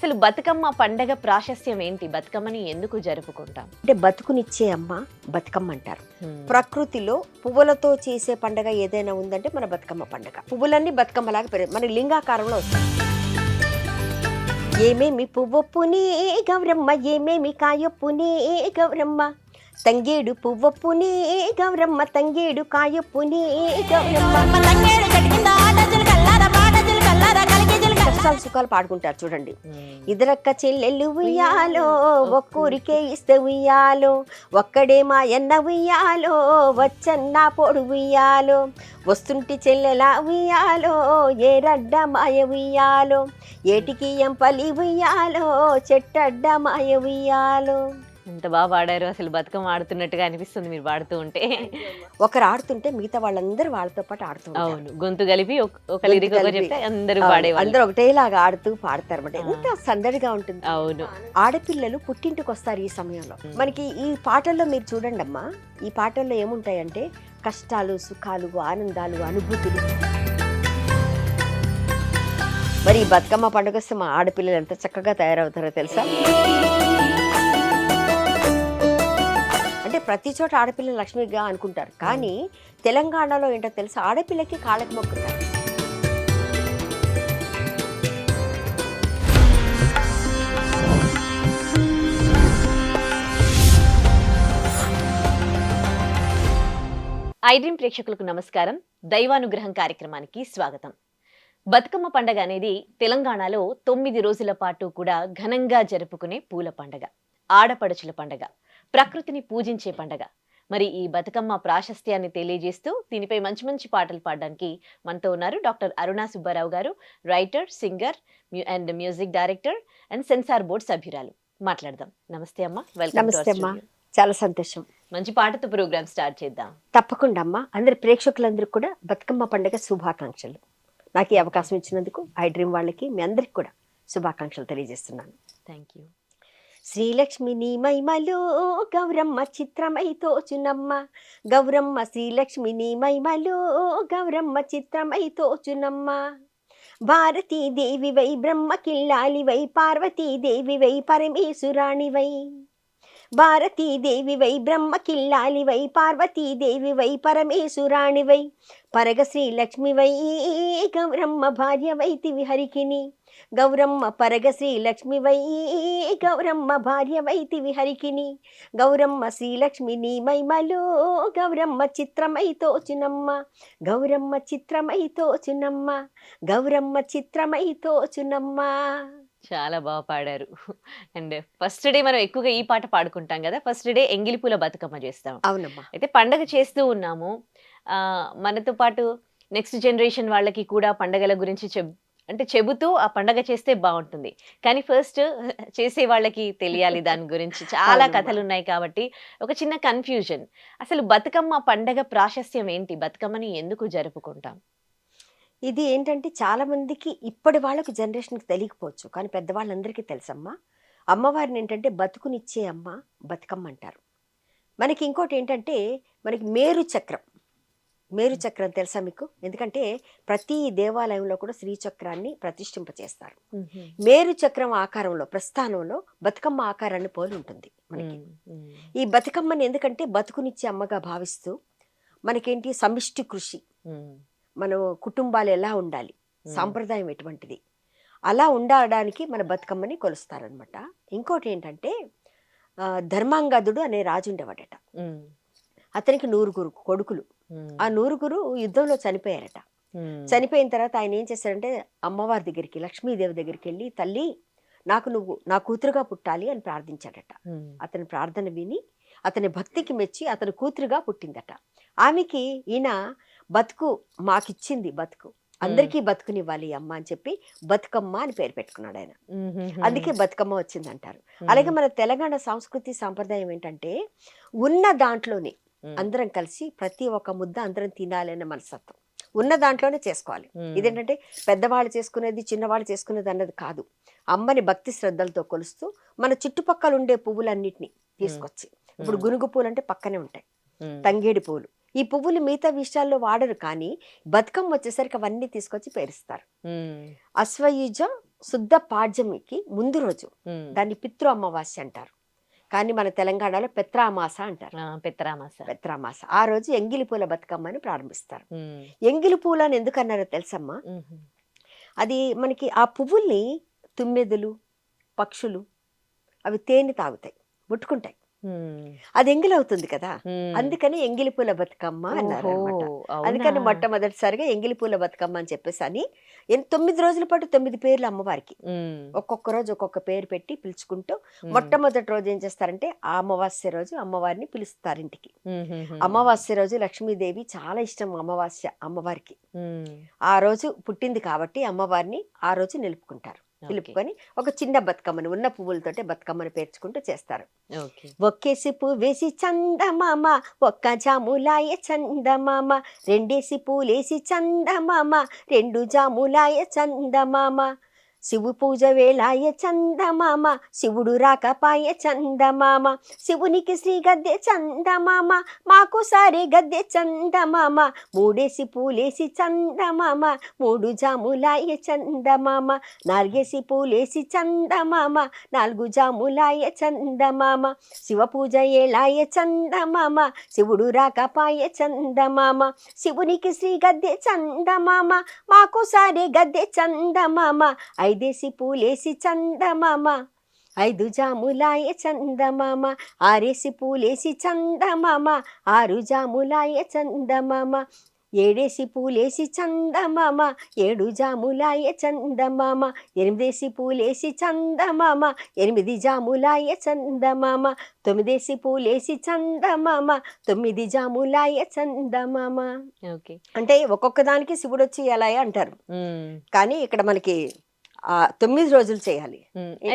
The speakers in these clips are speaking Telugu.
అసలు బతుకమ్మ పండగ ప్రాశస్త్యం ఏంటి? బతుకమ్మని ఎందుకు జరుపుకుంటాం? అంటే బతుకునిచ్చే అమ్మ బతుకమ్మ అంటారు. ప్రకృతిలో పువ్వులతో చేసే పండగ ఏదైనా ఉందంటే మన బతుకమ్మ పండగ. పువ్వులన్నీ బతుకమ్మలాగా మన లింగాకారంలో వస్తాయి. ఏమేమి పువ్వొప్పునే గౌరమ్మ, ఏమేమి కాయొప్పునే గౌరమ్మ, తంగేడు పువ్వొప్పునే గౌరమ్మ, తంగేడు కాయొప్పునే గౌరమ్మ. కష్టాలు సుఖాలు పాడుకుంటారు చూడండి. ఇద్దరక్క చెల్లెళ్ళు ఉయ్యాలో, ఒక్కూరికే ఇస్తే ఉయ్యాలో, ఒక్కడే మా ఎన్న ఉయ్యాలో, వచ్చన్న పొడు ఉయ్యాలో, వస్తుంటి చెల్లెలా ఉయ్యాలో, ఏ రడ్డ మాయ ఉయ్యాలో, ఏటికి ఎంపలి ఉయ్యాలో, చెట్టడ్డ మాయ ఉయ్యాలో. ఎంత బాగా పాడారు. అసలు బతుకమ్మ ఆడుతున్నట్టుగా అనిపిస్తుంది మీరు పాడుతూ ఉంటే. ఒకరు ఆడుతుంటే మిగతా వాళ్ళందరూ వాళ్ళతో పాటు ఆడుతుంటారు. అవును, గొంతు కలిపి ఒక లిరిక్ చెప్తే అందరూ పాడేవాళ్ళు. అందరూ ఒకటేలాగా ఆడుతూ పాడతారు అన్నమాట. ఎంత సందడిగా ఉంటుంది. అవును, ఆడపిల్లలు పుట్టింటికి వస్తారు ఈ సమయంలో. మనకి ఈ పాటల్లో మీరు చూడండి అమ్మా, ఈ పాటల్లో ఏముంటాయంటే కష్టాలు, సుఖాలు, ఆనందాలు, అనుభూతులు. మరి ఈ బతుకమ్మ పండుగ వస్తే మా ఆడపిల్లలు ఎంత చక్కగా తయారవుతారో తెలుసా? అంటే ప్రతి చోట ఆడపిల్లలు లక్ష్మిగా అనుకుంటారు, కానీ తెలంగాణలో ఏంటో తెలుసా, ఆడపిల్లకి కాళ్ళకి మొక్కుతారు. ఐడ్రీమ్ ప్రేక్షకులకు నమస్కారం. దైవానుగ్రహం కార్యక్రమానికి స్వాగతం. బతుకమ్మ పండగ అనేది తెలంగాణలో 9 రోజుల పాటు కూడా ఘనంగా జరుపుకునే పూల పండగ, ఆడపడుచుల పండగ, ప్రకృతిని పూజించే పండగ. మరి ఈ బతుకమ్మ ప్రాశస్త్యాన్ని తెలియజేస్తూ దీనిపై మంచి మంచి పాటలు పాడడానికి మనతో ఉన్నారు doctor Aruna Subbarao garu, writer, singer and music director and censor board సభ్యురాలు. మాట్లాడదాం. నమస్తే అమ్మా, వెల్కమ్. నమస్తే అమ్మా, చాలా సంతోషం. మంచి పాటతో ప్రోగ్రామ్ స్టార్ట్ చేద్దాం. తప్పకుండా అమ్మా. అందరి ప్రేక్షకులందరూ కూడా బతుకమ్మ పండుగ శుభాకాంక్షలు. నాకు ఈ అవకాశం ఇచ్చినందుకు ఐడ్రీమ్ వాళ్ళకి, మీ అందరికి కూడా శుభాకాంక్షలు తెలియజేస్తున్నాను. Thank you. శ్రీలక్ష్మిని మైమలో గౌరమ్మ చిత్రమై తోచునమ్మ, గౌరమ్మ శ్రీలక్ష్మిని మైమలో గౌరమ్మ చిత్రమై తోచునమ్మ, భారతీదేవి వై బ్రహ్మ కిల్లాలి వై, పార్వతీదేవి వై పరమేశ్వరాణి వై, భారతీదేవి వై బ్రహ్మ కిల్లాలి వై, పార్వతీదేవి వై పరమేశ్వరాణి వై, పరగ శ్రీలక్ష్మి వై గౌరమ్మ భార్య వైతివి హరికిని, గౌరమ్మ పరగ శ్రీలక్ష్మి వై గౌరమ్మ భార్య వైతివి హరికిని, గౌరమ్మ శ్రీలక్ష్మిని మైమలో గౌరమ్మ చిత్రమై తోచునమ్మ, గౌరమ్మ చిత్రమై తోచునమ్మ, గౌరమ్మ చిత్రమై తోచునమ్మ. చాలా బాగా పాడారు. అండ్ ఫస్ట్ డే మనం ఎక్కువగా ఈ పాట పాడుకుంటాం కదా. ఫస్ట్ డే ఎంగిలిపూల బతుకమ్మ చేస్తాం. అవునమ్మా. అయితే పండగ చేస్తూ ఉన్నాము. మనతో పాటు నెక్స్ట్ జనరేషన్ వాళ్ళకి కూడా పండగల గురించి చెబుతూ ఆ పండగ చేస్తే బాగుంటుంది. కానీ ఫస్ట్ చేసే వాళ్ళకి తెలియాలి దాని గురించి. చాలా కథలు ఉన్నాయి కాబట్టి ఒక చిన్న కన్ఫ్యూజన్. అసలు బతుకమ్మ పండగ ప్రాశస్త్యం ఏంటి? బతుకమ్మని ఎందుకు జరుపుకుంటాం? ఇది ఏంటంటే చాలా మందికి ఇప్పటి వాళ్ళకు జనరేషన్కి తెలియకపోవచ్చు, కానీ పెద్దవాళ్ళందరికీ తెలుసమ్మా. అమ్మవారిని ఏంటంటే బతుకునిచ్చే అమ్మ బతుకమ్మ అంటారు. మనకి ఇంకోటి ఏంటంటే మనకి మేరు చక్రం తెలుసా మీకు? ఎందుకంటే ప్రతి దేవాలయంలో కూడా శ్రీచక్రాన్ని ప్రతిష్ఠింపచేస్తారు. మేరు చక్రం ఆకారంలో ప్రస్థానంలో బతుకమ్మ ఆకారాన్ని పోలి ఉంటుంది మనకి. ఈ బతుకమ్మని ఎందుకంటే బతుకునిచ్చే అమ్మగా భావిస్తూ మనకేంటి సమిష్టి కృషి, మన కుటుంబాలు ఎలా ఉండాలి, సాంప్రదాయం ఎటువంటిది, అలా ఉండడానికి మన బతుకమ్మని కొలుస్తారనమాట. ఇంకోటి ఏంటంటే ధర్మాంగదుడు అనే రాజు ఉండేవాడట. అతనికి 100 కొడుకులు. ఆ 100 యుద్ధంలో చనిపోయారట. చనిపోయిన తర్వాత ఆయన ఏం చేశారంటే అమ్మవారి దగ్గరికి, లక్ష్మీదేవి దగ్గరికి వెళ్ళి, తల్లి నాకు నువ్వు నా కూతురుగా పుట్టాలి అని ప్రార్థించాడట. అతని ప్రార్థన విని అతని భక్తికి మెచ్చి అతని కూతురుగా పుట్టిందట. ఆమెకి ఈయన బతుకు మాకిచ్చింది, బతుకు అందరికీ బతుకునివ్వాలి అమ్మ అని చెప్పి బతుకమ్మ అని పేరు పెట్టుకున్నాడు ఆయన. అందుకే బతుకమ్మ వచ్చిందంటారు. అలాగే మన తెలంగాణ సంస్కృతి సాంప్రదాయం ఏంటంటే ఉన్న దాంట్లోనే అందరం కలిసి ప్రతి ఒక్క ముద్ద అందరం తినాలి అనే మనస్తత్వం. ఉన్న దాంట్లోనే చేసుకోవాలి. ఇదేంటంటే పెద్దవాళ్ళు చేసుకునేది, చిన్నవాళ్ళు చేసుకునేది అన్నది కాదు. అమ్మని భక్తి శ్రద్ధలతో కొలుస్తూ మన చుట్టుపక్కల ఉండే పువ్వులన్నిటిని తీసుకొచ్చి, ఇప్పుడు గునుగు పూలు అంటే పక్కనే ఉంటాయి, తంగేడి పూలు, ఈ పువ్వులు మిగతా విషయాల్లో వాడరు, కానీ బతుకమ్మ వచ్చేసరికి అవన్నీ తీసుకొచ్చి పేరుస్తారు. అశ్వయుజ శుద్ధ పాడ్యమికి ముందు రోజు దాన్ని పితృ అమావాస్య అంటారు. కానీ మన తెలంగాణలో పెత్రామాస అంటారు. పెత్రామాస. పెత్రామాస ఆ రోజు ఎంగిలి పూల బతుకమ్మని ప్రారంభిస్తారు. ఎంగిలి పూలు అని ఎందుకు అన్నారో తెలుసమ్మా? అది మనకి ఆ పువ్వుల్ని తుమ్మెదులు, పక్షులు అవి తేనె తాగుతాయి, ముట్టుకుంటాయి. అది ఎంగిలి అవుతుంది కదా, అందుకని ఎంగిలి పూల బతుకమ్మ అన్నారు అనమాట. అందుకని మొట్టమొదటిసారిగా ఎంగిలి పూల బతుకమ్మ అని చెప్పేసి అని 9 రోజుల పాటు 9 పేర్లు అమ్మవారికి, ఒక్కొక్క రోజు ఒక్కొక్క పేరు పెట్టి పిలుచుకుంటూ మొట్టమొదటి రోజు ఏం చేస్తారంటే ఆ అమావాస్య రోజు అమ్మవారిని పిలుస్తారు ఇంటికి. అమావాస్య రోజు లక్ష్మీదేవి చాలా ఇష్టం అమావాస్య అమ్మవారికి. ఆ రోజు పుట్టింది కాబట్టి అమ్మవారిని ఆ రోజు నిలుపుకుంటారు. నిలుపుకొని ఒక చిన్న బతుకమ్మని ఉన్న పువ్వులతోటే బతుకమ్మని పేర్చుకుంటూ చేస్తారు. ఒక్కేసి పువ్వేసి చందమామ, ఒక్క జాములాయ చందమామ, రెండేసి పూలేసి చందమామ, 2 జాములాయ చందమామ, శివు పూజ వేళాయ చందమామ, శివుడు రాకపాయ చందమామ, శివునికి శ్రీ గద్దె చందమామ, మాకు సారే గద్దె చందమామ, 3 పూలేసి చందమామ, 3 జాములాయ చందమామ, 4 పూలేసి చందమామ, 4 జాములాయ చందమామ, శివ పూజ ఏళాయ చందమామ, శివుడు రాకపాయ చందమామ, శివునికి శ్రీ గద్దె చందమామ, మాకు సారే గద్దె చందమామ, 5 పూలేసి చందమామ, 5 జాములాయ చందమామ, 6 పూలేసి చందమామ, 6 జాములాయ చందమామ, 7 పూలేసి చందమామ, 7 జాములాయ చందమామ, 8 పూలేసి చందమామ, 8 జాములాయ చందమామ, 9 పూలేసి చందమామ, 9 జాములాయ చందమామ. అంటే ఒక్కొక్క దానికి శివుడు వచ్చి ఎలా అంటారు. కానీ ఇక్కడ మనకి 9 రోజులు చేయాలి.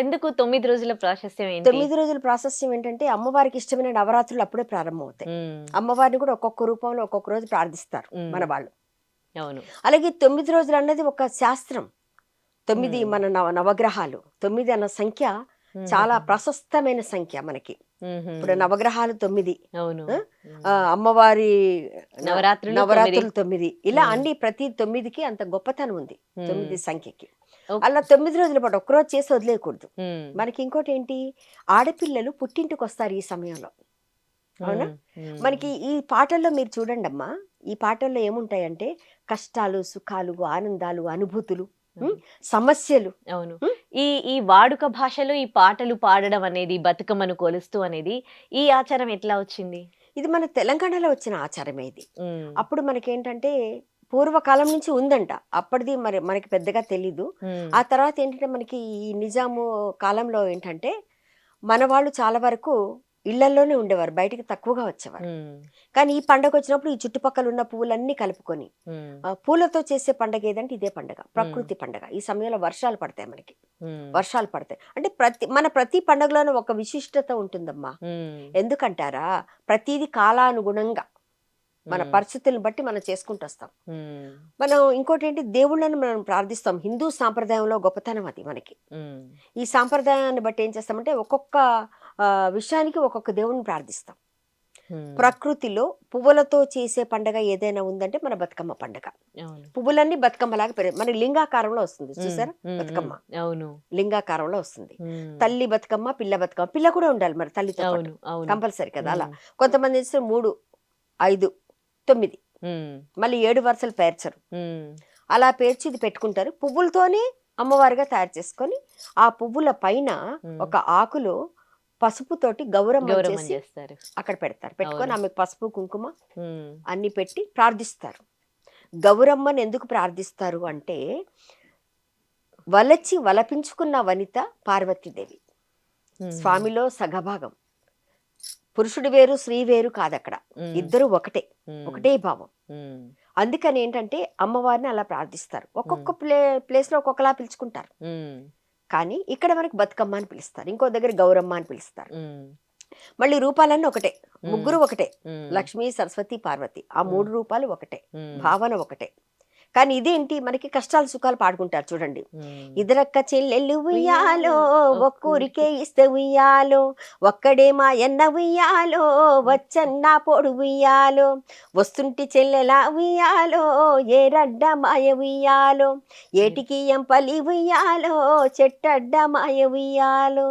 ఎందుకు 9 రోజుల ప్రాశస్త్యం? 9 రోజుల ప్రాశస్త్యం ఏంటంటే అమ్మవారికి ఇష్టమైన నవరాత్రులు అప్పుడే ప్రారంభం అవుతాయి. అమ్మవారిని కూడా ఒక్కొక్క రూపంలో ఒక్కొక్క రోజు ప్రార్థిస్తారు మన వాళ్ళు. అలాగే 9 రోజులు అన్నది ఒక శాస్త్రం. 9 మన నవగ్రహాలు, 9 అన్న సంఖ్య చాలా ప్రశస్తమైన సంఖ్య మనకి. ఇప్పుడు నవగ్రహాలు 9, అమ్మవారి నవరాత్రులు 9, ఇలా అన్ని ప్రతి 9కి అంత గొప్పతనం ఉంది 9 సంఖ్యకి. అలా 9 రోజుల పాటు ఒక్కరోజు చేసి వదిలేయకూడదు. మనకి ఇంకోటి ఏంటి, ఆడపిల్లలు పుట్టింటికి వస్తారు ఈ సమయంలో. అవునా? మనకి ఈ పాటల్లో మీరు చూడండి అమ్మా, ఈ పాటల్లో ఏముంటాయంటే కష్టాలు, సుఖాలు, ఆనందాలు, అనుభూతులు, సమస్యలు. అవును. ఈ వాడుక భాషలో ఈ పాటలు పాడడం అనేది, బతుకమ్మను కొలుస్తూ అనేది, ఈ ఆచారం ఎట్లా వచ్చింది? ఇది మన తెలంగాణలో వచ్చిన ఆచారమే ఇది. అప్పుడు మనకేంటంటే పూర్వకాలం నుంచి ఉందంట, అప్పటిది మరి మనకి పెద్దగా తెలీదు. ఆ తర్వాత ఏంటంటే మనకి ఈ నిజాము కాలంలో ఏంటంటే మన వాళ్ళు చాలా వరకు ఇళ్లలోనే ఉండేవారు, బయటికి తక్కువగా వచ్చేవారు. కానీ ఈ పండగ వచ్చినప్పుడు ఈ చుట్టుపక్కల ఉన్న పువ్వులన్నీ కలుపుకొని పూలతో చేసే పండగ ఏదంటే ఇదే పండగ, ప్రకృతి పండగ. ఈ సమయంలో వర్షాలు పడతాయి, మనకి వర్షాలు పడతాయి. అంటే ప్రతి పండగలోనూ ఒక విశిష్టత ఉంటుందమ్మా. ఎందుకంటారా, ప్రతిదీ కాలానుగుణంగా మన పరిస్థితులను బట్టి మనం చేసుకుంటూ వస్తాం. మనం ఇంకోటి ఏంటి, దేవుళ్ళని మనం ప్రార్థిస్తాం. హిందూ సాంప్రదాయంలో గొప్పతనం అది మనకి. ఈ సాంప్రదాయాన్ని బట్టి ఏం చేస్తామంటే ఒక్కొక్క విషయానికి ఒక్కొక్క దేవుడిని ప్రార్థిస్తాం. ప్రకృతిలో పువ్వులతో చేసే పండగ ఏదైనా ఉందంటే మన బతుకమ్మ పండగ. పువ్వులన్నీ బతుకమ్మలాగా మన లింగాకారంలో వస్తుంది, చూసారా? బతుకమ్మ లింగాకారంలో వస్తుంది. తల్లి బతుకమ్మ, పిల్ల బతుకమ్మ. పిల్ల కూడా ఉండాలి మరి తల్లితో కంపల్సరీ కదా. అలా కొంతమంది 3, 5, 9 మళ్ళీ 7 వరుసలు పేర్చరు. అలా పేర్చి ఇది పెట్టుకుంటారు. పువ్వులతోనే అమ్మవారిగా తయారు చేసుకొని ఆ పువ్వుల పైన ఒక ఆకులో పసుపుతోటి గౌరమ్మ చేస్తారు, అక్కడ పెడతారు. పెట్టుకొని ఆమెకు పసుపు, కుంకుమ అన్ని పెట్టి ప్రార్థిస్తారు. గౌరమ్మని ఎందుకు ప్రార్థిస్తారు అంటే వలపించుకున్న వనిత పార్వతీదేవి. స్వామిలో సగభాగం, పురుషుడు వేరు స్త్రీ వేరు కాదు, అక్కడ ఇద్దరు ఒకటే భావం. అందుకని ఏంటంటే అమ్మవారిని అలా ప్రార్థిస్తారు. ఒక్కొక్క ప్లేస్ లో ఒక్కొక్కలా పిలుచుకుంటారు. కానీ ఇక్కడ మనకి బతుకమ్మ అని పిలుస్తారు, ఇంకో దగ్గర గౌరమ్మ అని పిలుస్తారు. మళ్ళీ రూపాలన్నీ ఒకటే, ముగ్గురు ఒకటే, లక్ష్మీ, సరస్వతి, పార్వతి. ఆ 3 రూపాలు ఒకటే, భావన ఒకటే. కానీ ఇదేంటి మనకి కష్టాలు సుఖాలు పాడుకుంటారు చూడండి. ఇద్దరక్క చెల్లెళ్ళు ఉయ్యాలో, ఒక్కూరికే ఇస్తే ఉయ్యాలో, ఒక్కడే మా ఎన్న ఉయ్యాలో, వచ్చన్న పొడు ఉయ్యాలో, వస్తుంటి చెల్లెలా ఉయ్యాలో, ఏరడ్డ మాయ ఉయ్యాలో, ఏటికి ఎంపలి ఉయ్యాలో, చెట్టడ్డ మాయ ఉయ్యాలో.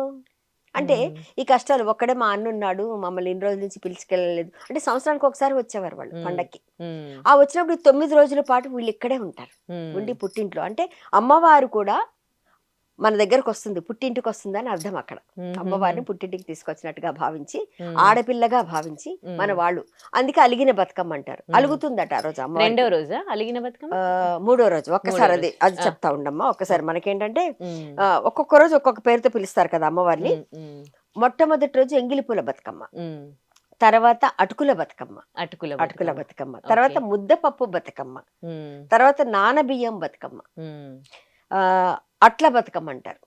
అంటే ఈ కష్టాలు ఒక్కడే మా అన్నున్నాడు, మమ్మల్ని ఇన్ని రోజుల నుంచి పిలుచుకెళ్ళలేదు అంటే సంవత్సరానికి ఒకసారి వచ్చేవారు వాళ్ళు పండక్కి. ఆ వచ్చినప్పుడు 9 రోజుల పాటు వీళ్ళు ఇక్కడే ఉంటారు, ఉండి పుట్టింట్లో. అంటే అమ్మవారు కూడా మన దగ్గరకు వస్తుంది, పుట్టింటికి వస్తుంది అని అర్థం. అక్కడ అమ్మవారిని పుట్టింటికి తీసుకొచ్చినట్టుగా భావించి, ఆడపిల్లగా భావించి మన వాళ్ళు, అందుకే అలిగిన బతుకమ్మ అంటారు. అలుగుతుందట ఆ రోజు అమ్మ. రెండో రోజా అలిగిన బతుకమ్మ? మూడో రోజు. ఒక్కసారి అది చెప్తా ఉండమ్మా. ఒక్కసారి మనకేంటంటే ఒక్కొక్క రోజు ఒక్కొక్క పేరుతో పిలుస్తారు కదా అమ్మవారిని. మొట్టమొదటి రోజు ఎంగిలిపూల బతుకమ్మ, తర్వాత అటుకుల బతుకమ్మ, అటుకుల బతుకమ్మ, తర్వాత ముద్దపప్పు బతుకమ్మ, తర్వాత నానబియ్యం బతుకమ్మ, అట్ల బతుకమ్మ అంటారు,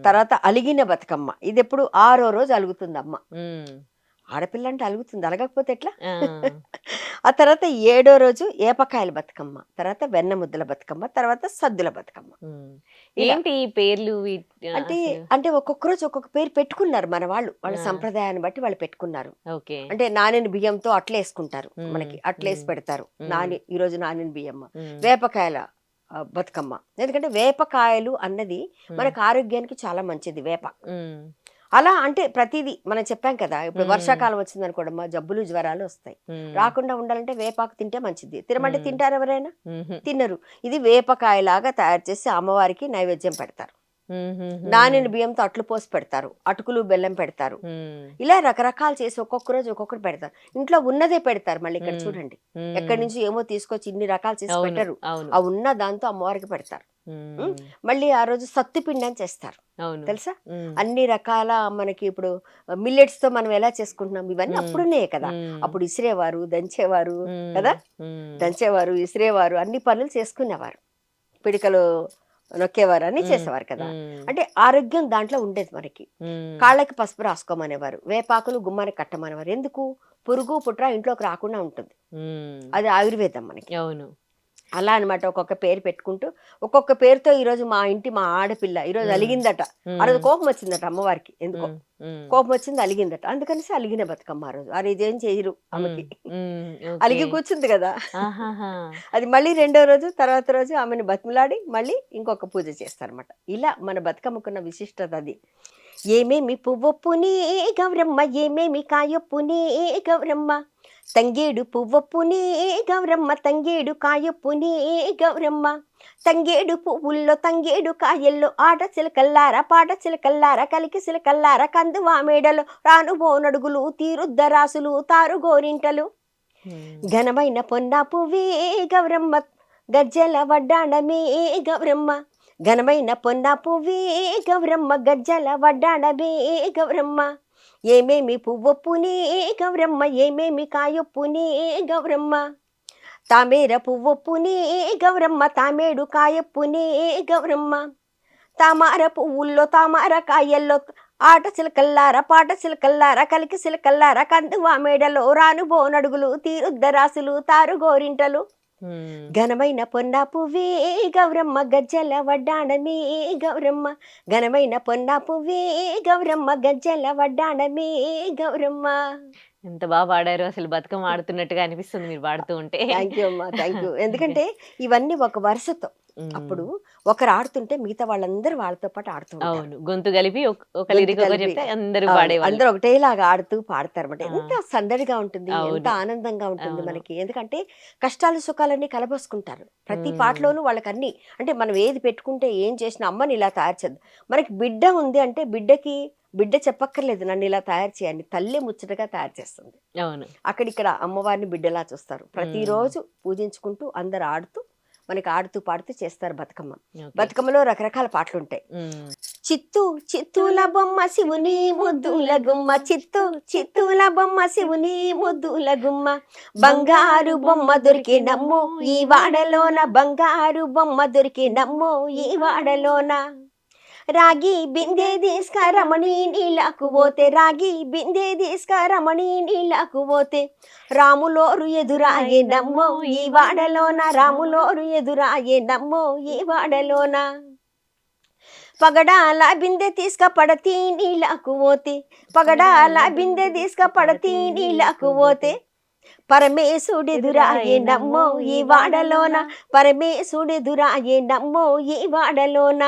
తర్వాత అలిగిన బతుకమ్మ. ఇది ఎప్పుడు 6వ రోజు అలుగుతుంది అమ్మ. ఆడపిల్ల అంటే అలుగుతుంది, అలగకపోతే ఎట్లా? ఆ తర్వాత 7వ రోజు ఏపకాయల బతుకమ్మ, తర్వాత వెన్న ముద్దల బతుకమ్మ, తర్వాత సద్దుల బతుకమ్మ. ఏంటి ఈ పేర్లు? అంటే ఒక్కొక్క రోజు ఒక్కొక్క పేరు పెట్టుకున్నారు మన వాళ్ళు, వాళ్ళ సంప్రదాయాన్ని బట్టి వాళ్ళు పెట్టుకున్నారు. అంటే నానిన బియ్యంతో అట్లేసుకుంటారు, మనకి అట్లేసి పెడతారు. ఈ రోజు నానిన బియ్యమ్మ. వేపకాయల బతుకమ్మ, ఎందుకంటే వేపకాయలు అన్నది మనకు ఆరోగ్యానికి చాలా మంచిది, వేప. అలా అంటే ప్రతిదీ మనం చెప్పాం కదా. ఇప్పుడు వర్షాకాలం వచ్చింది అనుకోవడమ్మా, జబ్బులు జ్వరాలు వస్తాయి, రాకుండా ఉండాలంటే వేపాకు తింటే మంచిది. తినమంటే తింటారు ఎవరైనా? తిన్నరు. ఇది వేపకాయలాగా తయారు చేసి అమ్మవారికి నైవేద్యం పెడతారు. నానిన బియ్యంతో అట్లు పోసి పెడతారు, అటుకులు బెల్లం పెడతారు. ఇలా రకరకాలు చేసి ఒక్కొక్క రోజు ఒక్కొక్కరు పెడతారు. ఇంట్లో ఉన్నదే పెడతారు. మళ్ళీ ఇక్కడ చూడండి, ఎక్కడి నుంచి ఏమో తీసుకొచ్చి ఇన్ని రకాలు చేసి పెట్టరు, ఆ ఉన్న దాంతో అమ్మవారికి పెడతారు. మళ్ళీ ఆ రోజు సత్తుపిండి అని చేస్తారు, తెలుసా? అన్ని రకాల మనకి ఇప్పుడు మిల్లెట్స్ తో మనం ఎలా చేసుకుంటున్నాం, ఇవన్నీ అప్పుడునే కదా. అప్పుడు ఇసిరేవారు, దంచేవారు కదా, దంచేవారు, ఇసిరేవారు, అన్ని పనులు చేసుకునేవారు, పిడికలు నొక్కేవారు, అన్ని చేసేవారు కదా. అంటే ఆరోగ్యం దాంట్లో ఉండేది మనకి. కాళ్ళకి పసుపు రాసుకోమనేవారు, వేపాకులు గుమ్మానికి కట్టమనేవారు. ఎందుకు? పురుగు పుట్ర ఇంట్లోకి రాకుండా ఉంటుంది, అది ఆయుర్వేదం మనకి. అవును. అలా అనమాట. ఒక్కొక్క పేరు పెట్టుకుంటూ ఒక్కొక్క పేరుతో ఈరోజు మా ఆడపిల్ల ఈరోజు అలిగిందట. ఆ రోజు కోపం వచ్చిందట అమ్మవారికి, ఎందుకో కోపం వచ్చింది, అలిగిందట. అందుకనేసి అలిగిన బతుకమ్మ. ఆ రోజు ఆ రోజు ఏం చేయరు ఆమెకి, అలిగి కూర్చుంది కదా. అది మళ్ళీ 2వ రోజు తర్వాత రోజు ఆమెను బతిమలాడి మళ్ళీ ఇంకొక పూజ చేస్తారన్నమాట. ఇలా మన బతుకమ్మకున్న విశిష్టత అది. ఏమేమి పువ్వొప్పునే గౌరమ్మ, ఏమేమి కాయొప్పునే గౌరమ్మ, తంగేడు పువ్వొప్పునే గౌరమ్మ, తంగేడు కాయొప్పునే గౌరమ్మ, తంగేడు పువ్వుల్లో తంగేడు కాయల్లో ఆట చిలకల్లార పాట చిలకల్లార కలికి చిలకల్లార కందువా మేడలు రానుబో నడుగులు తీరుద్దరాసులు తారు గోరింటలు, ఘనమైన పొన్నా పువ్వే గౌరమ్మ, గజ్జల వడ్డాణమే గౌరమ్మ, ఘనమైన పొన్నా పువ్వే గౌరమ్మ, గజ్జల వడ్డాణమే గౌరమ్మ, ఏమేమి పువ్వొప్పునే గౌరమ్మ, ఏమేమి కాయొప్పునే గౌరమ్మ, తామేర పువ్వొప్పునే గౌరమ్మ, తామేడు కాయొప్పునే గౌరమ్మ, తామార పువ్వుల్లో తామార కాయల్లో ఆట చిలకల్లార పాట చిలకల్లార కలికి చిలకల్లార కందువా మేడలో రానుబో నడుగులు తీరుద్దరాసులు తారు గోరింటలు, ఘనమైన పొన్నా పువ్వే గౌరమ్మ, గజ్జల వడ్డాణమే గౌరమ్మ, ఘనమైన పొన్నా పువ్వే గౌరమ్మ, గజ్జల వడ్డాణమే గౌరమ్మ. ఎంత బాగా పాడారు, అసలు బతుకమ్మ ఆడుతున్నట్టుగా అనిపిస్తుంది మీరు పాడుతూ ఉంటే. థ్యాంక్ యూ అమ్మా, థ్యాంక్ యూ. ఎందుకంటే ఇవన్నీ ఒక వరుసతో, అప్పుడు ఒకరు ఆడుతుంటే మిగతా వాళ్ళందరూ వాళ్ళతో పాటు ఆడుతుంటారు. గొంతు కలిపి ఒక లిరిక్ చెప్తే అందరూ పాడేవాళ్ళు, అందరూ ఒకటేలాగా ఆడుతూ పాడతారు అన్నమాట. ఎంత సందడిగా ఉంటుంది, ఎంత ఆనందంగా ఉంటుంది మనకి. ఎందుకంటే కష్టాలు సుఖాలన్నీ కలబోసుకుంటారు ప్రతి పాటలోనూ. వాళ్ళకి అన్ని అంటే మనం ఏది పెట్టుకుంటే ఏం చేసినా అమ్మని ఇలా తయారు చేద్దాం. మనకి బిడ్డ ఉంది అంటే బిడ్డ చెప్పక్కర్లేదు, నన్ను ఇలా తయారు చేయండి, తల్లి ముచ్చటగా తయారు చేస్తుంది. అవును. అక్కడిక్కడ అమ్మవారిని బిడ్డలా చూస్తారు. ప్రతిరోజు పూజించుకుంటూ అందరు ఆడుతూ మనకి ఆడుతూ పాడుతూ చేస్తారు బతుకమ్మ. బతుకమ్మలో రకరకాల పాటలు ఉంటాయి. చిత్తూ చిత్తూల బొమ్మ శివుని ముద్దుల గుమ్మ, చిత్తూ చిత్తూల బొమ్మ శివుని ముద్దుల గుమ్మ, బంగారు బొమ్మ దొరికి నమ్ము ఈ వాడలోన, బంగారు బొమ్మ దొరికి నమ్ము ఈ వాడలోన, రాగి బిందె తీసుకరమణి నీళ్ళకు పోతే, రాగి బిందె తీసుకరమణి నీళ్ళకు పోతే, రాములోరు ఎదురాయే నమ్మో ఈ వాడలోన, రాములోరు ఎదురాయే నమ్మో ఈ వాడలోన. పగడాల బిందె తీసుకపడతీ నీళ్ళకు పోతే, పగడాల బిందె తీసుకపడతీ నీళ్ళకు పోతే, పరమేశుడెదురాయే నమ్మో ఈ వాడలోన, పరమేశుడెదురాయే నమ్మో ఈ వాడలోన.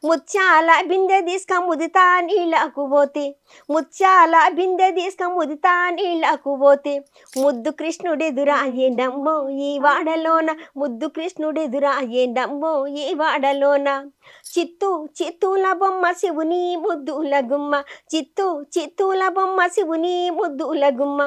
ముత్యాల బిందె తీసుక ముదితా నీళ్ళకు పోతే, ముత్యాల బిందె తీసుక ముదితా నీళ్ళకు పోతే, ముద్దు కృష్ణుడెదురాయే నమ్మో ఈ వాడలోన, ముద్దు కృష్ణుడెదురాయే నమ్మో ఈ వాడలోన. చిత్తూ చిత్తూల బొమ్మ శివుని ముద్దుల గుమ్మ, చిత్తూ చిత్తూల బొమ్మ శివుని ముద్దుల గుమ్మ,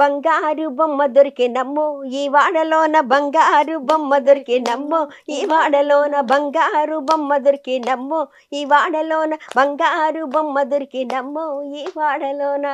బంగారు బొమ్మ దొరికే నమ్మో ఈ వాడలోన, బంగారు బొమ్మ దొరికే నమ్మో ఈ వాడలోన, బంగారు బొమ్మ దొరికే నమ్మో ఈ వాడలోన, బంగారు బొమ్మ దొరికే నమ్మో ఈ వాడలోన.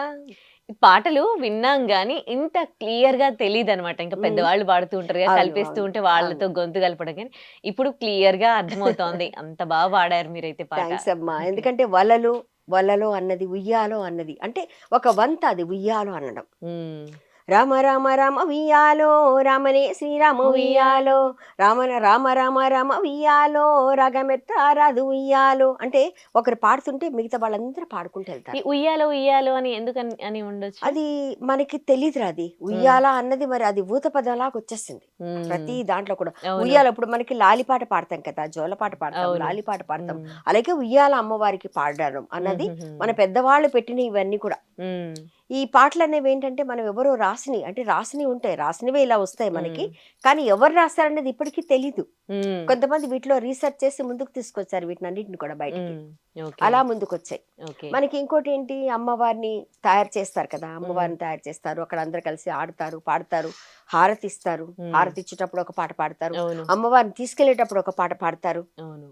ఈ పాటలు విన్నాం గానీ ఇంత క్లియర్ గా తెలియదు అనమాట. ఇంకా పెద్దవాళ్ళు పాడుతూ ఉంటారు కదా, అవును, కల్పిస్తూ అవును, ఉంటే వాళ్ళతో గొంతు కలపడం, కానీ ఇప్పుడు క్లియర్ గా అర్థమవుతోంది. అంత బాగా పాడారు మీరైతే పాట. థ్యాంక్స్ అమ్మా. ఎందుకంటే వలలు వలలో అన్నది, ఉయ్యాలో అన్నది అంటే ఒక వంత, అది ఉయ్యాలో అనడం. ఉమ్, రామ రామ రామ వియ్యాలో, రామనే శ్రీరామ వియ్యాలో, రామన రామ రామ రామ వియ్యాలో, రాగమెత్త రాదు ఉయ్యాలో. అంటే ఒకరు పాడుతుంటే మిగతా వాళ్ళందరూ పాడుకుంటూ ఈ వెళ్తారు. ఉయ్యాలో ఉయ్యాలో అని ఎందుకు అని ఉండొచ్చు? అది మనకి తెలియదురా, అది ఉయ్యాల అన్నది మరి అది ఊత పదంలాగా వచ్చేసింది ఉమ్, ప్రతి దాంట్లో కూడా. అవును. ఉయ్యాల ఇప్పుడు మనకి లాలిపాట పాడతాం కదా, జోలపాట పాడతాం, అవును. లాలిపాట పాడతాం, ఉమ్, అలాగే ఉయ్యాల అమ్మవారికి పాడడం అన్నది ఉమ్, మన పెద్దవాళ్ళు పెట్టిన ఇవన్నీ కూడా. ఉమ్, ఈ పాటలు అనేవి ఏంటంటే మనం ఎవరో రాసిని, అంటే రాసిని ఉంటాయి, రాసినవే ఇలా వస్తాయి మనకి, కానీ ఎవరు రాస్తారనేది ఇప్పటికీ తెలీదు. ఉమ్, కొంతమంది వీటిలో రీసెర్చ్ చేసి ముందుకు తీసుకొచ్చారు వీటిని అన్నింటిని కూడా బయటికి, ఉమ్, ఓకే, అలా ముందుకు వచ్చాయి. ఓకే. మనకి ఇంకోటి ఏంటి, అమ్మవారిని తయారు చేస్తారు కదా, అమ్మవారిని తయారు చేస్తారు, అక్కడ అందరు కలిసి ఆడతారు, పాడతారు, హారతి ఇస్తారు, హారతి ఇచ్చేటప్పుడు ఒక పాట పాడతారు, అవును, అమ్మవారిని తీసుకెళ్లేటప్పుడు ఒక పాట పాడతారు. అవును.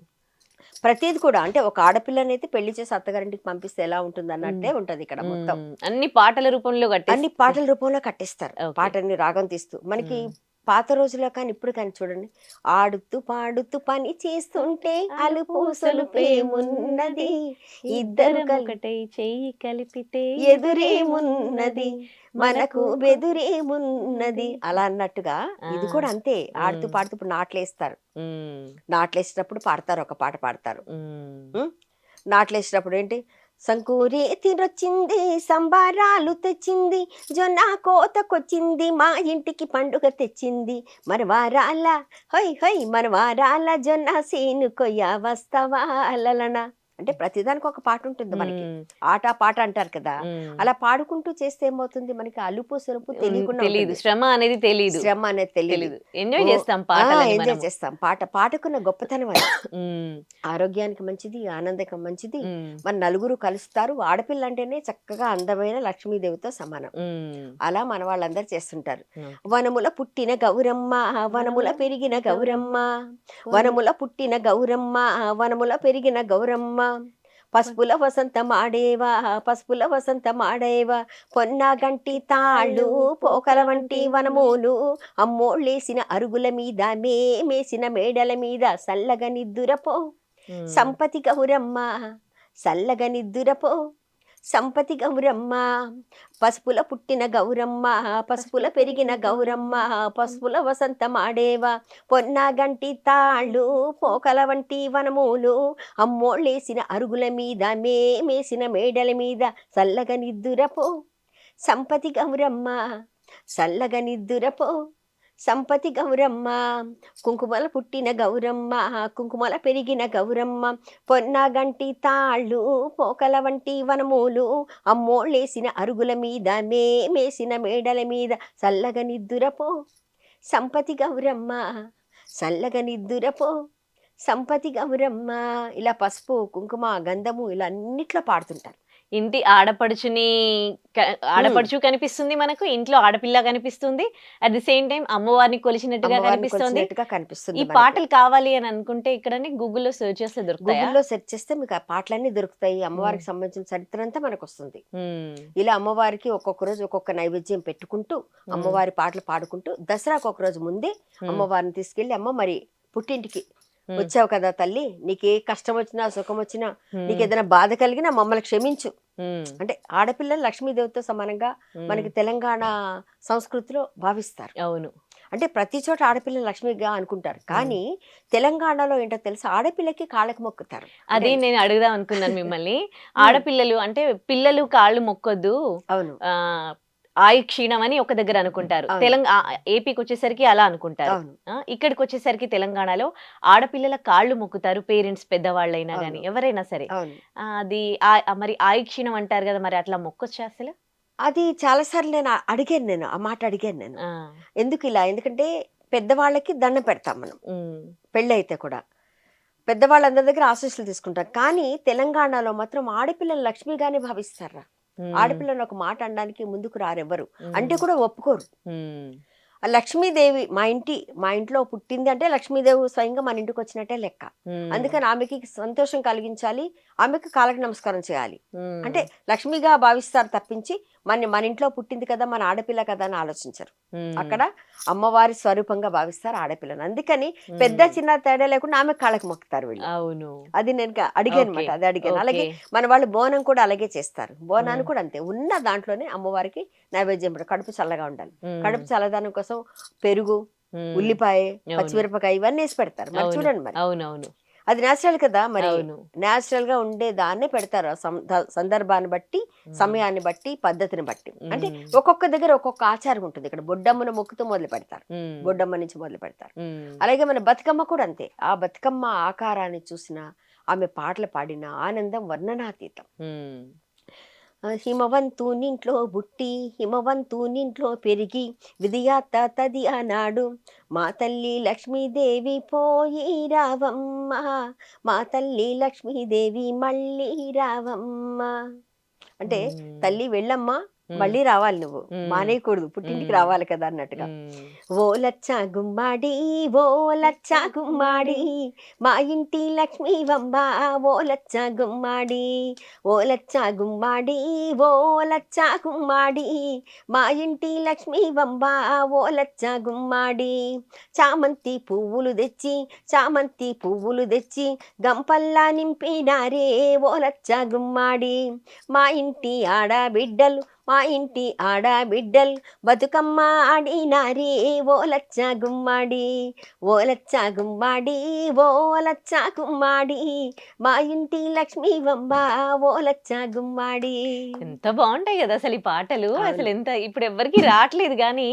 ప్రతిది కూడా అంటే ఒక ఆడపిల్లని అయితే పెళ్లి చేసి అత్తగారింటికి పంపిస్తే ఎలా ఉంటుంది అన్నట్టే ఉంటది ఇక్కడ మొత్తం. అన్ని పాటల రూపంలో అన్ని పాటల రూపంలో కట్టిస్తారు, ఓకే. పాటని రాగం తీస్తూ. మనకి పాత రోజుల్లో కానీ ఇప్పుడు కానీ చూడండి, ఆడుతూ పాడుతూ పని చేస్తుంటే అలుపు సొలుపేమున్నది, ఇద్దరు ఒకటై చెయ్యి కలిపితే ఎదురేమున్నది, మనకు బెదురేమున్నది, అలా అన్నట్టుగా ఇది కూడా అంతే. ఆడుతూ పాడుతూ ఇప్పుడు నాట్లేస్తారు, ఉమ్, నాట్లేసినప్పుడు పాడతారు, ఒక పాట పాడతారు. ఉమ్, నాట్లేసినప్పుడు ఏంటి, సంకూరి తినొచ్చింది, సంబారాలు తెచ్చింది, జొన్న కోతకొచ్చింది, మా ఇంటికి పండుగ తెచ్చింది, మనవారాల హొయ్ హొయ్ మనవారాల జొన్న సీను కొయ్య వస్తావా లలన. అంటే ప్రతిదానికి ఒక పాట ఉంటుంది మనకి, ఆట పాట అంటారు కదా, అలా పాడుకుంటూ చేస్తే ఏమవుతుంది, మనకి అలుపు సొలుపు తెలియకుండా తెలీదు, ఉంటుంది. శ్రమ అనేది తెలీదు, శ్రమ అనేది తెలియదు, ఎంజాయ్ చేస్తాం పాటలని ఎంజాయ్ మనము. చేస్తాం. పాటకున్న గొప్పతనం అది. ఉమ్, ఆరోగ్యానికి మంచిది, ఆనందకం మంచిది. ఉమ్, మన నలుగురు కలుస్తారు. ఆడపిల్ల అంటేనే చక్కగా అందమైన లక్ష్మీదేవితో సమానం. ఉమ్, అలా మన వాళ్ళందరూ చేస్తుంటారు. ఉమ్. వనముల పుట్టిన గౌరమ్మ, వనముల పెరిగిన గౌరమ్మ, వనముల పుట్టిన గౌరమ్మ, వనముల పెరిగిన గౌరమ్మ, పసుపుల వసంత మాడేవా, పసుపుల వసంత మాడేవా, పొన్న గంటి తాళ్ళు పోకల వంటి వనమూలు, అమ్మోళ్ళేసిన అరుగుల మీద, మేమేసిన మేడల మీద, సల్లగ నిద్దురపో సంపతి గౌరమ్మ, సల్లగ నిద్దురపో సంపతి గౌరమ్మ, పసుపుల పుట్టిన గౌరమ్మ, పసుపుల పెరిగిన గౌరమ్మ, పసుపుల వసంత మాడేవా, పొన్న గంటి తాళ్ళు పోకల వంటి వనమూలు, అమ్మోళ్ళేసిన అరుగుల మీద, మేమేసిన మేడల మీద, సల్లగ నిద్దురపో సంపతి గౌరమ్మ, సల్లగ నిద్దురపో సంపతి గౌరమ్మ, కుంకుమల పుట్టిన గౌరమ్మ, కుంకుమల పెరిగిన గౌరమ్మ, పొన్న గంటి తాళ్ళు పోకల వంటి వనమూలు, అమ్మోళ్ళేసిన అరుగుల మీద, మేమేసిన మేడల మీద, సల్లగ నిద్దురపో సంపతి గౌరమ్మ, సల్లగ నిద్దురపో సంపతి గౌరమ్మ. ఇలా పసుపు కుంకుమ గంధము ఇలా అన్నిట్లో పాడుతుంటారు. ఇంటి ఆడపడుచుని ఆడపడుచు కనిపిస్తుంది మనకు, ఇంట్లో ఆడపిల్ల కనిపిస్తుంది, అట్ ది సేమ్ టైం అమ్మవారిని కొలిచినట్టుగా కనిపిస్తుంది. ఈ పాటలు కావాలి అని అనుకుంటే ఇక్కడ గూగుల్లో సెర్చ్ చేస్తే దొరుకుతాయా? గూగుల్లో సెర్చ్ చేస్తే మీకు ఆ పాటలన్నీ దొరుకుతాయి. అమ్మవారికి సంబంధించిన చరిత్ర అంతా మనకు వస్తుంది. ఇలా అమ్మవారికి ఒక్కొక్క రోజు ఒక్కొక్క నైవేద్యం పెట్టుకుంటూ, అమ్మవారి పాటలు పాడుకుంటూ, దసరాకు ఒక రోజు ముందే అమ్మవారిని తీసుకెళ్లి, అమ్మ మరి పుట్టింటికి వచ్చావు కదా తల్లి, నీకు ఏ కష్టం వచ్చినా సుఖం వచ్చినా నీకు ఏదైనా బాధ కలిగినా మమ్మల్ని క్షమించు. అంటే ఆడపిల్లలు లక్ష్మీదేవితో సమానంగా మనకి తెలంగాణ సంస్కృతిలో భావిస్తారు. అవును. అంటే ప్రతి చోట ఆడపిల్లలు లక్ష్మిగా అనుకుంటారు, కానీ తెలంగాణలో ఏంటో తెలుసా, ఆడపిల్లకి కాళ్ళకి మొక్కుతారు. అది నేను అడుగుదాం అనుకున్నాను మిమ్మల్ని. ఆడపిల్లలు అంటే పిల్లలు కాళ్ళు మొక్కొద్దు, అవును ఆ ఆయు క్షీణం అని ఒక దగ్గర అనుకుంటారు. అవును. ఏపీకి వచ్చేసరికి అలా అనుకుంటారు. అవును ఇక్కడికి వచ్చేసరికి తెలంగాణలో ఆడపిల్లల కాళ్ళు మొక్కుతారు, పేరెంట్స్ పెద్దవాళ్ళైనా గానీ అవును ఎవరైనా సరే. అవును. అది మరి ఆయు క్షీణం అంటారు కదా, మరి అట్లా మొక్కొచ్చా అసలు? అది చాలా సార్లు అడిగాను, నేను ఆ మాట అడిగాను నేను, ఆ, ఎందుకు ఇలా, ఎందుకంటే పెద్దవాళ్ళకి దండం పెడతాం మనం ఉమ్, పెళ్ళి అయితే కూడా, పెద్దవాళ్ళందరి దగ్గర ఆశీస్సులు తీసుకుంటాం, కానీ తెలంగాణలో మాత్రం ఆడపిల్లలు లక్ష్మిగానే భావిస్తారా. ఉమ్, ఆడపిల్లని ఒక మాట అనడానికి ముందుకు రారెవ్వరు, అంటే ఉమ్, కూడా ఒప్పుకోరు. ఉమ్, ఆ లక్ష్మీదేవి మా ఇంట్లో పుట్టింది అంటే లక్ష్మీదేవి స్వయంగా మన ఇంటికి వచ్చినట్టే లెక్క. ఉమ్, అందుకని ఆమెకి సంతోషం కలిగించాలి, ఆమెకి కాళ్ళకి నమస్కారం చేయాలి. ఉమ్, అంటే లక్ష్మిగా భావిస్తారు తప్పించి మన ఇంట్లో పుట్టింది కదా, మన ఆడపిల్ల కదా అని ఆలోచించరు. ఉమ్, అక్కడ అమ్మవారి స్వరూపంగా భావిస్తారు ఆడపిల్లను. అందుకని పెద్ద ఉమ్, చిన్న తేడా లేకుండా ఆమె కాళ్ళకి మొక్కుతారు వీళ్ళు. అవును. అది నేను అడిగాను ఓకే. అనమాట, అది అడిగాను. ఓకే. అలాగే మన వాళ్ళు బోనం కూడా అలాగే చేస్తారు. బోనాన్ని ఉమ్, కూడా అంతే, ఉన్న దాంట్లోనే అమ్మవారికి నైవేద్యం పెడతారు. కడుపు చల్లగా ఉండాలి, ఉమ్, కడుపు చల్లదనం కోసం పెరుగు, ఉమ్, ఉల్లిపాయ, అవును. పచ్చిమిరపకాయ ఇవన్నీ వేసి పెడతారు. మరి అవును. చూడండి, మరి అవునవును. అది నేచురల్ కదా, మరి అవును. నేచురల్ గా ఉండే దాన్నే పెడతారు. ఆ సందర్భాన్ని బట్టి, ఉమ్, సమయాన్ని బట్టి, పద్ధతిని బట్టి. అంటే ఉమ్, ఒక్కొక్క దగ్గర ఒక్కొక్క ఆచారం ఉంటుంది. ఇక్కడ బొడ్డమ్మను మొక్కుతూ మొదలు పెడతారు, ఉమ్, బొడ్డమ్మ నుంచి మొదలు పెడతారు. ఉమ్, అలాగే మన బతుకమ్మ కూడా అంతే. ఆ బతుకమ్మ ఆకారాన్ని చూసిన, ఆమె పాటలు పాడిన ఆనందం వర్ణనాతీతం. ఉమ్, హిమవంతునింట్లో బుట్టి, హిమవంతునింట్లో పెరిగి, విధియాత తది ఆనాడు, మా తల్లి లక్ష్మీదేవి పోయి రావమ్మ, మా తల్లి లక్ష్మీదేవి మళ్ళీ రావమ్మ. అంటే ఉమ్, తల్లి వెళ్ళమ్మా, ఉమ్, మళ్ళీ రావాలి, నువ్వు ఉమ్, మానేయకూడదు, పుట్టింటికి ఉమ్, రావాలి కదా అన్నట్టుగా. ఉమ్, ఓ లచ్చ గుమ్మాడి, ఓ లచ్చ గుమ్మాడి, మా ఇంటి లక్ష్మీవమ్మ, ఓ లచ్చ గుమ్మాడి, ఓ లచ్చ గుమ్మాడి, ఓ లచ్చ గుమ్మాడి, మా ఇంటి లక్ష్మీవమ్మ, ఓ లచ్చ గుమ్మాడి. చామంతి పువ్వులు తెచ్చి, చామంతి పువ్వులు తెచ్చి, గంపల్లా నింపినారే, ఓ లచ్చ గుమ్మాడి. మా ఇంటి ఆడబిడ్డలు, మా ఇంటి ఆడబిడ్డలు బతుకమ్మ ఆడినారే, ఓ లచ్చ గుమ్మాడి, ఓ లచ్చ గుమ్మాడి, ఓ లచ్చ గుమ్మాడి, మా ఇంటి లక్ష్మీవమ్మ, ఓ లచ్చ గుమ్మాడి. ఎంత బాగుంటాయి కదా అసలు ఈ పాటలు. అవును. అసలు ఎంత ఇప్పుడు ఎవ్వరికి రావట్లేదు కానీ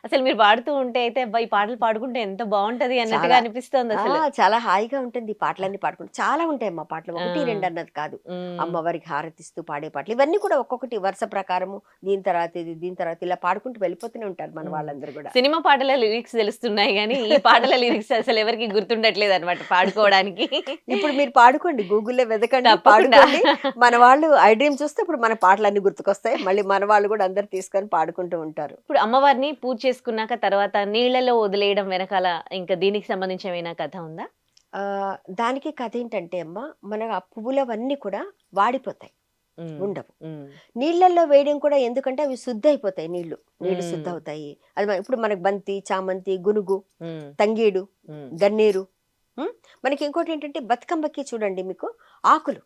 అసలు మీరు పాడుతూ ఉంటే అయితే అబ్బా ఈ పాటలు పాడుకుంటే ఎంత బాగుంటది అన్నట్టుగా చాలా అనిపిస్తోంది అసలు. చాలా హాయిగా ఉంటుంది ఈ పాటలన్నీ పాడుకుంటూ. చాలా ఉంటాయి అమ్మ పాటలు, ఆ, ఒకటి రెండు అన్నది కాదు. ఉమ్. అమ్మవారికి హారతిస్తూ పాడే పాటలు ఇవన్నీ కూడా ఒక్కొక్కటి వరుస ప్రకారము, దీని తర్వాత ఇది, దీని తర్వాత ఇలా పాడుకుంటూ వెళ్ళిపోతూనే ఉంటారు మన వాళ్ళందరూ కూడా. సినిమా పాటల లిరిక్స్ తెలుస్తున్నాయి గానీ, ఈ పాటల లిరిక్స్ అసలు ఎవరికీ గుర్తుండట్లేదన్నమాట పాడుకోవడానికి. ఇప్పుడు మీరు పాడుకోండి, గూగుల్‌లో వెతకండి, తప్పకుండా. పాడుకోండి. మన వాళ్ళు ఐ డ్రీమ్ చూస్తే ఇప్పుడు మన పాటలన్నీ గుర్తుకొస్తాయి. మళ్ళీ మన వాళ్ళు కూడా అందరూ తీసుకొని పాడుకుంటూ ఉంటారు. ఇప్పుడు అమ్మవారిని పూజ చేసుకున్నాక తర్వాత నీళ్ళలో వదిలేయడం వెనకాల ఇంకా దీనికి సంబంధించి ఏమైనా కథ ఉందా? దానికి కథ ఏంటంటే అమ్మ, మన ఆ పువ్వులవన్నీ కూడా వాడిపోతాయి, హ్మ్. ఉండవు. హ్మ్. నీళ్ళల్లో వేయడం కూడా ఎందుకంటే అవి శుద్ధయిపోతాయి, నీళ్లు హ్మ్. శుద్ధవుతాయి. అది ఇప్పుడు మనకు బంతి, చామంతి, గునుగు, హ్మ్. తంగేడు, హ్మ్. గన్నేరు. ఉం? మనకి ఇంకోటి ఏంటంటే బతుకమ్మకి చూడండి మీకు ఆకులు,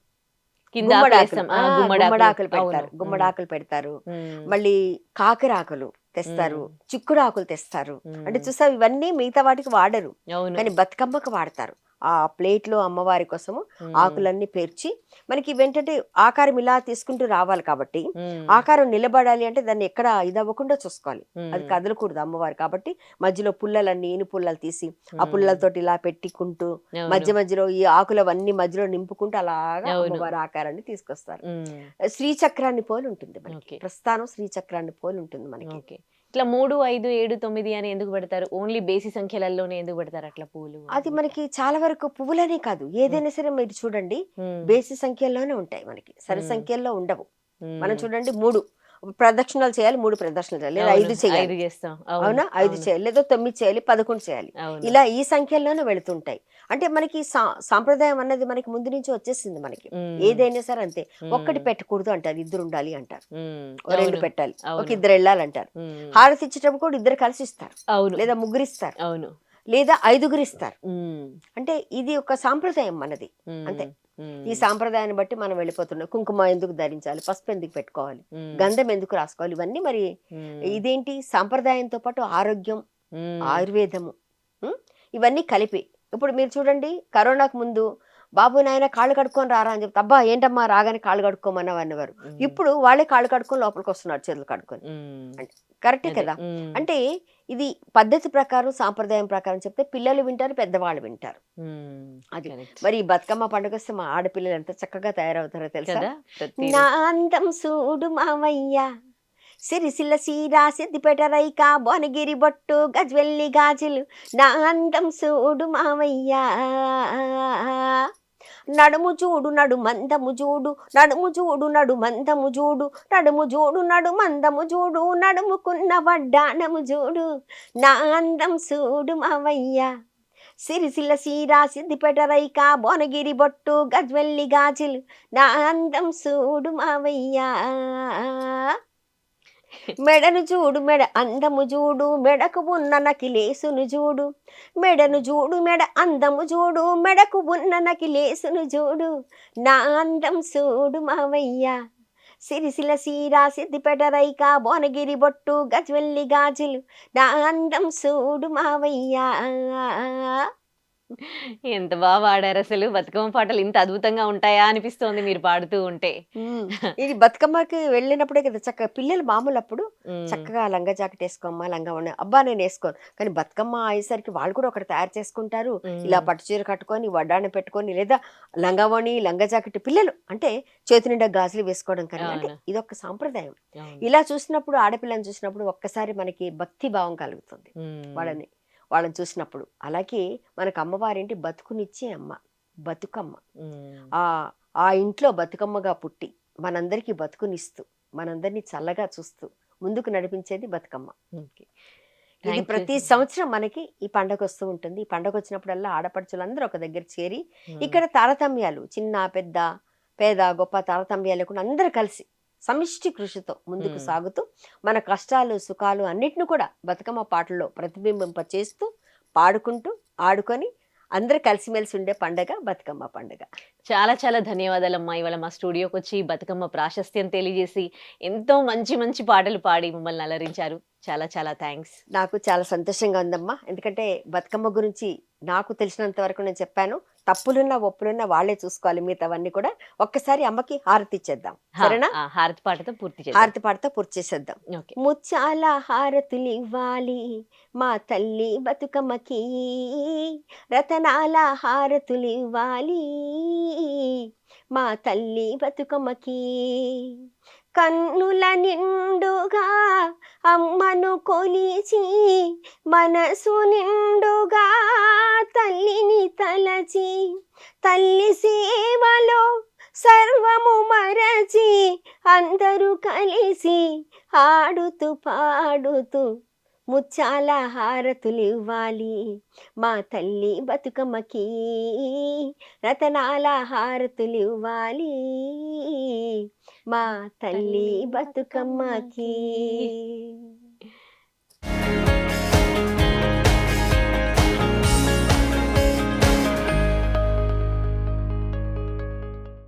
కింద గుమ్మడాకులు, ఆకులేస్తాం. గుమ్మడాకులు. గుమ్మడాకులు అవును. పెడతారు, గుమ్మడాకులు పెడతారు. హ్మ్. మళ్ళీ కాకరాకులు తెస్తారు, హ్మ్. చిక్కుడాకులు తెస్తారు. అంటే హ్మ్. చూసావు, ఇవన్నీ మిగతా వాటికి వాడరు, అవును. కానీ బతుకమ్మకు వాడతారు. ఆ ప్లేట్లో అమ్మవారి కోసము హ్మ్. ఆకులన్నీ పేర్చి, మనకి ఇవేంటంటే ఆకారం ఇలా తీసుకుంటూ రావాలి కాబట్టి, హ్మ్. ఆకారం నిలబడాలి అంటే దాన్ని ఎక్కడ ఇదవ్వకుండా చూసుకోవాలి, అది హ్మ్. కదలకూడదు అమ్మవారు కాబట్టి. మధ్యలో పుల్లలన్నీ ఈను పుల్లలు తీసి ఆ హ్మ్. పుల్లలతోటి ఇలా పెట్టుకుంటూ, అవును. మధ్య మధ్యలో ఈ ఆకులవన్నీ మధ్యలో నింపుకుంటూ అలాగా అవును. అమ్మవారి ఆకారాన్ని తీసుకొస్తారు. హ్మ్. శ్రీచక్రాన్ని పోలి ఉంటుంది మనకి, ఓకే. ప్రస్థానం శ్రీచక్రాన్ని పోలి ఉంటుంది మనకి. ఓకే. ఇట్లా 3, 5, 7, 9 అని ఎందుకు పెడతారు? ఓన్లీ బేసి సంఖ్యలలోనే ఎందుకు పెడతారు అట్లా పూలు అది అవి? మనకి చాలా వరకు పువ్వులనే కాదు, హ్మ్. ఏదైనా సరే మీరు చూడండి, హ్మ్. బేసి సంఖ్యల్లోనే ఉంటాయి మనకి, సరి హ్మ్. సంఖ్యల్లో ఉండవు. మనం హ్మ్. చూడండి 3 ప్రదక్షిణాలు చేయాలి, 3 ప్రదక్షిణలు చేయాలి, లేదా అవును. 5 చేయాలి. 5 చేస్తాం. అవును. అవునా, 5 అవును. చేయాలి, లేదా 9 చేయాలి, 11 చేయాలి. అవును. ఇలా ఈ సంఖ్యల్లోనే వెళుతుంటాయి. అంటే మనకి సాంప్రదాయం అన్నది మనకి ముందు నుంచి వచ్చేసింది మనకి. హ్మ్. ఏదైనా సరే అంతే. ఒక్కటి హ్మ్. పెట్టకూడదు అంటారు, ఇద్దరు ఉండాలి అంటారు. హ్మ్. ఓ 2 అవును. పెట్టాలి, ఒక అవును. ఇద్దరు వెళ్ళాలంటారు. హ్మ్. హారతి ఇచ్చేటప్పుడు కూడా ఇద్దరు కలిసి ఇస్తారు, అవును. లేదా ముగ్గురు ఇస్తారు. అవును. లేదా 5గురు ఇస్తారు. ఉమ్, అంటే ఇది ఒక సాంప్రదాయం మనది. ఉమ్, అంతే. ఉమ్, ఈ సాంప్రదాయాన్ని బట్టి మనం వెళ్ళిపోతున్నాం. కుంకుమ ఎందుకు ధరించాలి, పసుపు ఎందుకు పెట్టుకోవాలి, ఉమ్, గంధం ఎందుకు రాసుకోవాలి, ఇవన్నీ మరి ఉమ్, ఇదేంటి సాంప్రదాయంతో పాటు ఆరోగ్యం, ఉమ్, ఆయుర్వేదము, ఉం? ఇవన్నీ కలిపి. ఇప్పుడు మీరు చూడండి, కరోనాకు ముందు బాబు నాయన కాళ్ళు కడుక్కొని రారా అని చెప్తే, అబ్బా ఏంటమ్మా రాగానే కాళ్ళు కడుక్కోమన్నావు అనేవారు. ఉమ్, ఇప్పుడు వాళ్ళే కాళ్ళు కడుక్కొని లోపలికి వస్తున్నారు, చేతులు కడుక్కొని. ఉమ్, అంటే కరెక్టే అదే, కదా. ఉమ్, అంటే ఇది పద్ధతి ప్రకారం, సాంప్రదాయం ప్రకారం చెప్తే పిల్లలు వింటారు, పెద్దవాళ్ళు వింటారు. ఉమ్, అది. correct. మరి ఈ బతుకమ్మ పండుగ వస్తే మా ఆడపిల్లలు ఎంత చక్కగా తయారవుతారో తెలుసా. కదా ప్రతి నా అందం సూడు మావయ్య, సిరిసిల్ల సీరా సిద్దిపేట రైక భువనగిరి బొట్టు గజ్వెల్లి గాజులు, నా అందం సూడు మావయ్య, నడుము చూడు నడు మందము చూడు, నడుము చూడు నడు మందము చూడు, నడుము చూడు నడు మందము చూడు, నడుముకున్న వడ్డానము చూడు, నా అందం సూడు మావయ్య, సిరిసిల్ల సీరా సిద్దిపేట రైక భువనగిరి బొట్టు గజ్వెల్లి గాజులు, నా అందం సూడు మావయ్య, మెడను చూడు మెడ అందము చూడు, మెడకు ఉన్న నకిలేసును చూడు, మెడను చూడు మెడ అందము చూడు, మెడకు ఉన్న నకిలేసును చూడు, నా అందం సూడు మావయ్య, సిరిసిల్ల సీరా సిద్దిపేట రైక భువనగిరి బొట్టు గజ్వెల్లి గాజులు, నా అందం సూడు మావయ్య. ఎంత బాగా పాడారు అసలు. బతుకమ్మ పాటలు ఇంత అద్భుతంగా ఉంటాయా అనిపిస్తోంది మీరు పాడుతూ ఉంటే. ఇది బతుకమ్మకి వెళ్ళినప్పుడే కదా చక్కగా పిల్లలు మామూలు అప్పుడు ఉమ్, చక్కగా లంగా జాకెట్ వేసుకోమ్మా, లంగా ఉన్న అబ్బా నేను వేసుకోను, కానీ బతుకమ్మ అయ్యేసరికి వాళ్ళు కూడా ఒకటి తయారు చేసుకుంటారు. ఇలా ఉమ్, పట్టు చీర కట్టుకొని వడ్డాన్ని పెట్టుకొని, లేదా లంగావోణి లంగా జాకెట్ పిల్లలు అంటే చేతి నిండా గాజులు వేసుకోవడం, కానీ అంటే అవును, ఇదొక సాంప్రదాయం. అవును, ఇలా చూసినప్పుడు ఆడపిల్లని చూసినప్పుడు ఒక్కసారి మనకి భక్తి భావం కలుగుతుంది ఉమ్, వాళ్ళని చూసినప్పుడు. అలాగే మనకు అమ్మవారింటి బతుకునిచ్చే అమ్మ బతుకమ్మ. ఉమ్, ఆ ఆ ఇంట్లో బతుకమ్మగా పుట్టి మనందరికీ బతుకునిస్తూ, మనందరినీ చల్లగా చూస్తూ ముందుకు నడిపించేది బతుకమ్మ. ఓకే. ఇది థ్యాంక్ యూ. ప్రతి సంవత్సరం మనకి ఈ పండగ వస్తూ ఉంటుంది. ఈ పండగ వచ్చినప్పుడల్లా ఆడపడుచులందరూ ఒక దగ్గర చేరి ఇక్కడ తారతమ్యాలు, చిన్న పెద్ద పేద గొప్ప తారతమ్యాలు లేకుండా అందరూ కలిసి సమిష్టి కృషితో ముందుకు సాగుతూ మన కష్టాలు సుఖాలు అన్నిటిని కూడా బతుకమ్మ పాటల్లో ప్రతిబింబింప చేస్తూ పాడుకుంటూ ఆడుకొని అందరూ కలిసిమెలిసి ఉండే పండగ బతుకమ్మ పండగ. చాలా చాలా ధన్యవాదాలమ్మా. ఇవాళ మా స్టూడియోకి వచ్చి బతుకమ్మ ప్రాశస్త్యం తెలియజేసి ఎంతో మంచి మంచి పాటలు పాడి మమ్మల్ని అలరించారు. చాలా చాలా థ్యాంక్స్. నాకు చాలా సంతోషంగా ఉందమ్మా. ఎందుకంటే బతుకమ్మ గురించి నాకు తెలిసినంత వరకు నేను చెప్పాను. తప్పులున్నా ఒప్పులున్నా వాళ్ళే చూసుకోవాలి. మిగతావన్నీ కూడా ఒక్కసారి అమ్మకి హారతి ఇచ్చేద్దాం, సరేనా? హారతి పాటతో పూర్తి చేద్దాం. హారతి పాటతో పూర్తి చేసేద్దాం. ఓకే. ముచ్చాల హారతులు ఇవ్వాలి మా తల్లి బతుకమ్మకి, రతనాల హారతులు ఇవ్వాలి మా తల్లి బతుకమ్మకి, కన్నుల నిండుగా అమ్మను కొలిచి, మనసు నిండుగా తల్లిని తలచి, తల్లి సేవలో సర్వము మరచి, అందరూ కలిసి ఆడుతూ పాడుతూ ముచ్చాల హారతులు ఇవ్వాలి మా తల్లి బతుకమ్మకి, రతనాల హారతులు ఇవ్వాలి మా తల్లి బతుకమ్మకి.